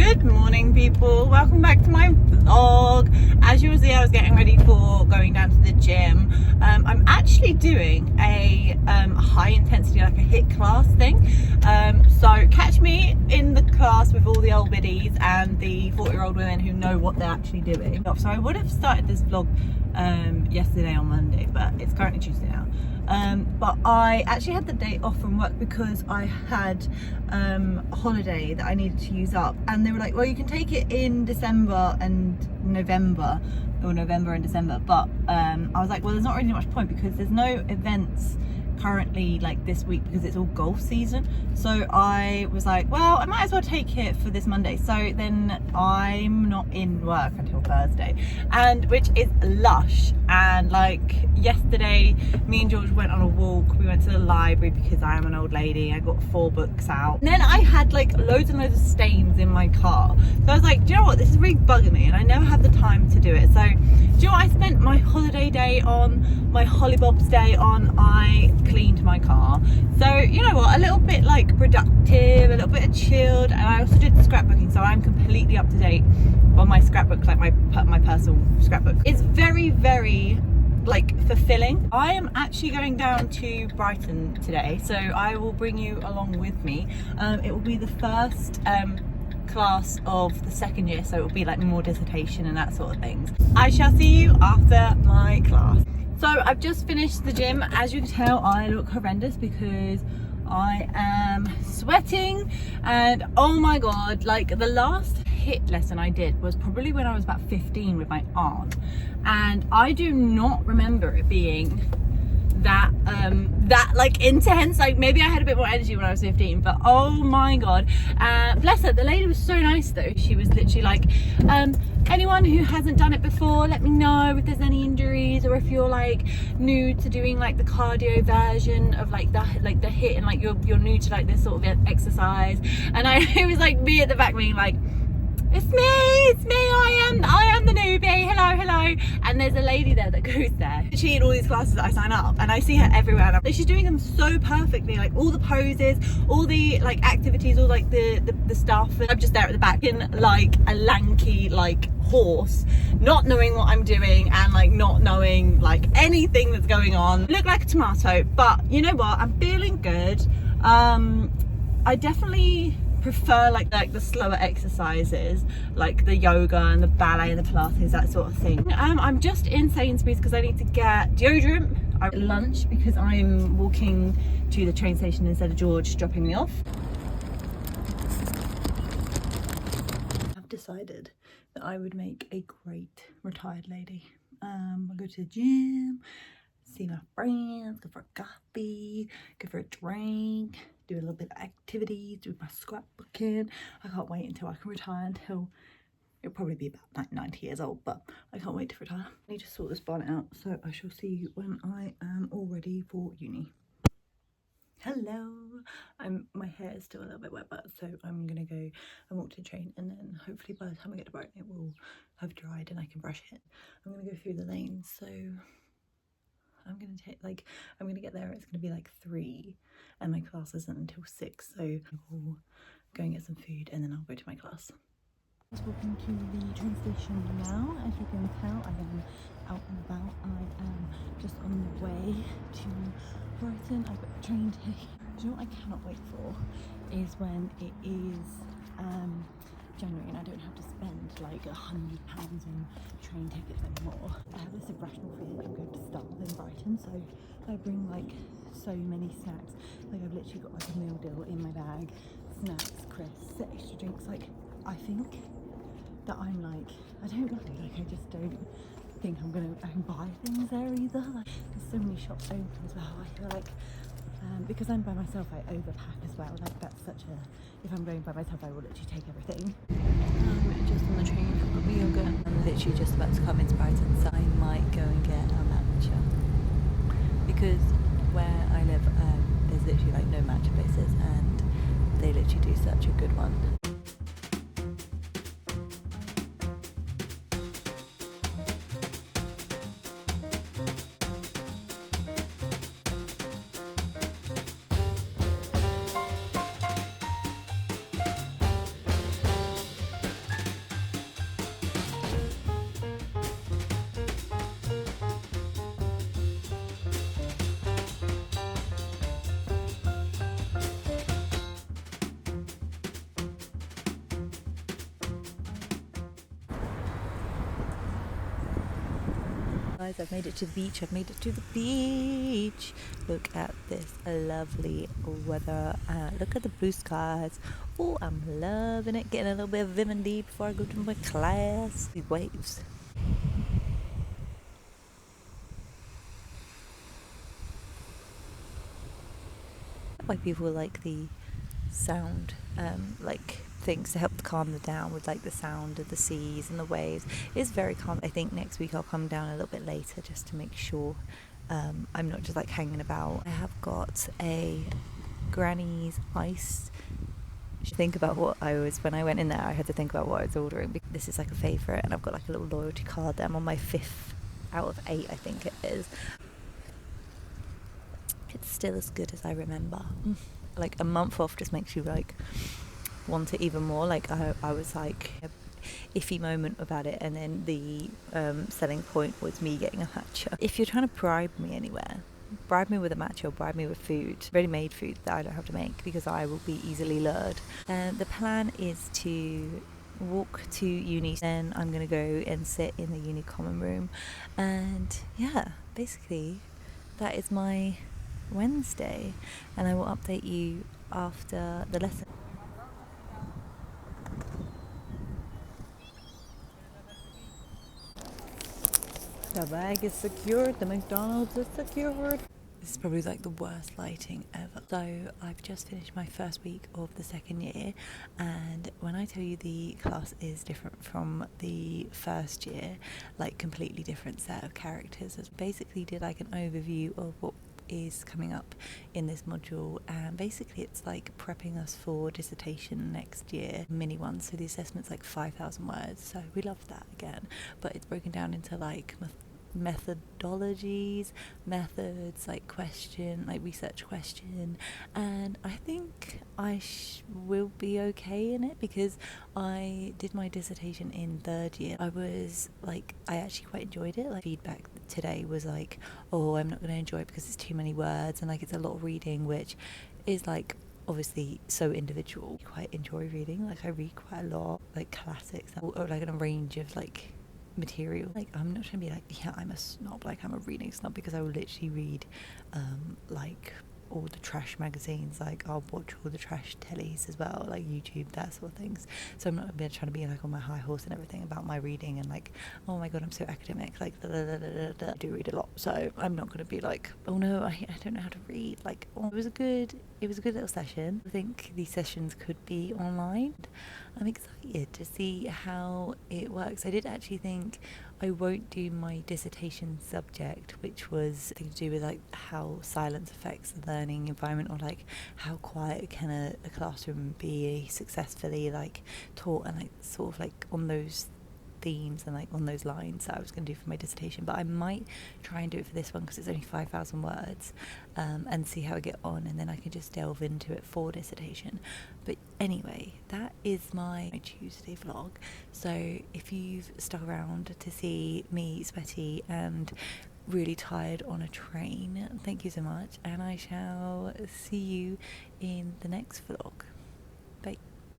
Good morning, people. Welcome back to my vlog. As you will see, I was getting ready for going down to the gym. I'm actually doing a high intensity, like a HIIT class thing. So catch me in the class with all the old biddies and the 40-year-old women who know what they're actually doing. So I would have started this vlog yesterday on Monday, but it's currently Tuesday now. But I actually had the day off from work because I had a holiday that I needed to use up, and they were like, well, you can take it in December and November, or November and December, but I was like, well, there's not really much point because there's no events currently like this week because it's all golf season. So I was like, well, I might as well take it for this Monday. So then I'm not in work until Thursday, and which is lush. And like yesterday, me and George went on a walk. We went to the library because I am an old lady. I got 4 books out. And then I had like loads and loads of stains in my car. So I was like, do you know what? This is really bugging me, and I never had the time to do it. So do you know what I spent my holiday day on? My Hollybobs day on? I cleaned my car. So you know what? A little bit like productive, a little bit of chilled, and I also did scrapbooking. So I'm completely up to date on my scrapbook, like my personal scrapbook. It's very, very like fulfilling. I am actually going down to Brighton today, so I will bring you along with me. It will be the first class of the second year, so it will be like more dissertation and that sort of things. I shall see you after my class. So I've just finished the gym. As you can tell, I look horrendous because I am sweating, and oh my god, like the last HIIT lesson I did was probably when I was about 15 with my aunt, and I do not remember it being that like intense. Like maybe I had a bit more energy when I was 15, but oh my god, bless her. The lady was so nice though. She was literally like, anyone who hasn't done it before, let me know if there's any injuries, or if you're like new to doing like the cardio version of like the HIIT, and like you're new to like this sort of exercise. And it was like me at the back being like, it's me, I am the newbie, hello. And there's a lady there that goes there. She in all these classes that I sign up, and I see her everywhere, and she's doing them so perfectly, like all the poses, all the like activities, all like the stuff, and I'm just there at the back in like a lanky like horse, not knowing what I'm doing, and like not knowing like anything that's going on. Look like a tomato, but you know what, I'm feeling good. I definitely prefer like the slower exercises, like the yoga and the ballet and the Pilates, that sort of thing. I'm just in Sainsbury's because I need to get deodorant. I have lunch because I'm walking to the train station instead of George dropping me off. I've decided that I would make a great retired lady. I'll go to the gym, see my friends, go for a coffee, go for a drink, do a little bit of activities, do my scrapbooking. I can't wait until I can retire, until it'll probably be about like 90 years old, but I can't wait to retire. I need to sort this bonnet out, so I shall see you when I am all ready for uni. Hello, my hair is still a little bit wet, but so I'm gonna go and walk to the train, and then hopefully by the time I get to Brighton it will have dried and I can brush it. I'm gonna go through the lanes, so I'm gonna get there, it's gonna be like 3, and my class isn't until 6, so I'll go and get some food and then I'll go to my class. Just walking to the train station now. As you can tell, I am out and about. I am just on the way to Brighton. I've got a train ticket. Do you know what I cannot wait for is when it is January and I don't have to spend like £100 on train tickets anymore. I have this irrational feeling I'm going to starve in Brighton, so I bring like so many snacks. Like I've literally got like a meal deal in my bag, snacks, crisps, extra drinks. Like I think that I'm like, I don't know, like I just don't think I'm gonna buy things there either. Like there's so many shops open as well. I feel like because I'm by myself, I overpack as well. Like that's such a, if I'm going by myself, I will literally take everything. Just on the train for the yoga. I'm literally just about to come into Brighton, so I might go and get a matcha, because where I live there's literally like no matcha places, and they literally do such a good one. guys, I've made it to the beach. I've made it to the beach. Look at this lovely weather. Look at the blue skies. Oh, I'm loving it. Getting a little bit of vitamin D before I go to my class. The waves. Why people like the sound, like things to help calm them down with like the sound of the seas and the waves. It's very calm. I think next week I'll come down a little bit later just to make sure I'm not just like hanging about. I have got a granny's ice. Think about what I was, when I went in there I had to think about what I was ordering. This is like a favourite, and I've got like a little loyalty card that I'm on my 5th out of 8 I think it is. It's still as good as I remember. Like a month off just makes you like want it even more. Like I was like a iffy moment about it, and then the selling point was me getting a matcha. If you're trying to bribe me anywhere, bribe me with a matcha or bribe me with food, ready-made food that I don't have to make, because I will be easily lured. The plan is to walk to uni, then I'm going to go and sit in the uni common room, and yeah, basically that is my Wednesday, and I will update you after the lesson. The bag is secured, the McDonald's is secured. This is probably like the worst lighting ever. So I've just finished my first week of the second year, and when I tell you the class is different from the first year, like completely different set of characters. I basically did like an overview of what is coming up in this module, and basically it's like prepping us for dissertation next year, mini one. So the assessment's like 5,000 words, so we love that again, but it's broken down into like methodologies, methods, like question, like research question, and I think I will be okay in it because I did my dissertation in third year. I actually quite enjoyed it. Like feedback today was like, oh, I'm not going to enjoy it because it's too many words and like it's a lot of reading, which is like obviously so individual. I quite enjoy reading. Like I read quite a lot, like classics or like a range of like material. Like I'm not trying to be like, yeah, I'm a snob, like I'm a reading snob, because I will literally read like all the trash magazines, like I'll watch all the trash tellies as well, like YouTube, that sort of things. So I'm not trying to be like on my high horse and everything about my reading and like, oh my god, I'm so academic, like I do read a lot, so I'm not going to be like, oh no, I don't know how to read. Like, oh, it was a good little session. I think these sessions could be online. I'm excited to see how it works. I did actually think I won't do my dissertation subject, which was to do with like how silence affects the learning environment, or like how quiet can a classroom be successfully like taught, and like sort of like on those themes and like on those lines that I was going to do for my dissertation. But I might try and do it for this one because it's only 5,000 words, and see how I get on, and then I can just delve into it for dissertation. But anyway, that is my Tuesday vlog. So if you've stuck around to see me sweaty and really tired on a train, thank you so much, and I shall see you in the next vlog.